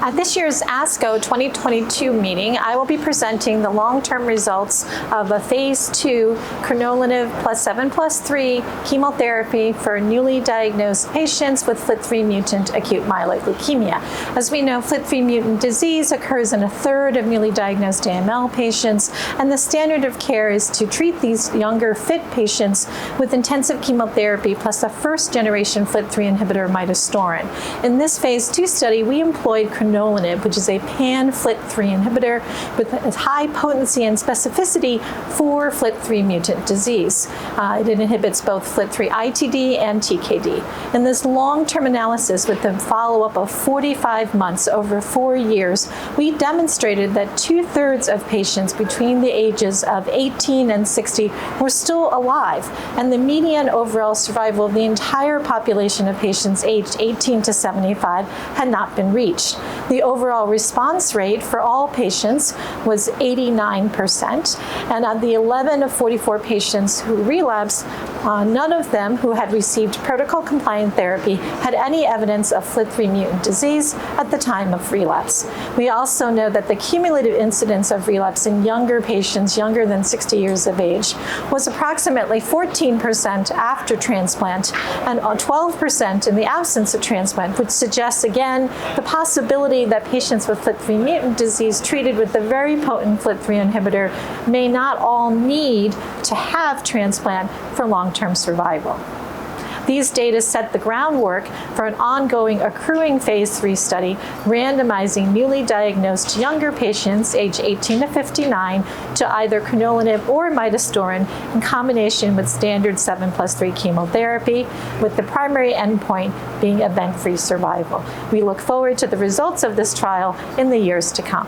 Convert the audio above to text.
At this year's ASCO 2022 meeting, I will be presenting the long-term results of a phase 2 Crenolanib plus 7+3 chemotherapy for newly diagnosed patients with FLT3 mutant acute myeloid leukemia. As we know, FLT3 mutant disease occurs in a third of newly diagnosed AML patients, and the standard of care is to treat these younger fit patients with intensive chemotherapy plus a first-generation FLT3 inhibitor midostaurin. In this phase 2 study, we employed Crenolanib, which is a pan-FLT3 inhibitor with a high potency and specificity for FLT3 mutant disease. It inhibits both FLT3 ITD and TKD. In this long-term analysis with the follow-up of 45 months over 4 years, we demonstrated that 2/3 of patients between the ages of 18 and 60 were still alive, and the median overall survival of the entire population of patients aged 18 to 75 had not been reached. The overall response rate for all patients was 89%, and of the 11 of 44 patients who relapsed, none of them who had received protocol-compliant therapy had any evidence of FLT3 mutant disease at the time of relapse. We also know that the cumulative incidence of relapse in younger patients younger than 60 years of age was approximately 14% after transplant and 12% in the absence of transplant, which suggests again the possibility that patients with FLT3 mutant disease treated with the very potent FLT3 inhibitor may not all need to have transplant for long-term survival. These data set the groundwork for an ongoing accruing phase 3 study randomizing newly diagnosed younger patients aged 18 to 59 to either Crenolanib or midostaurin in combination with standard 7+3 chemotherapy, with the primary endpoint being event-free survival. We look forward to the results of this trial in the years to come.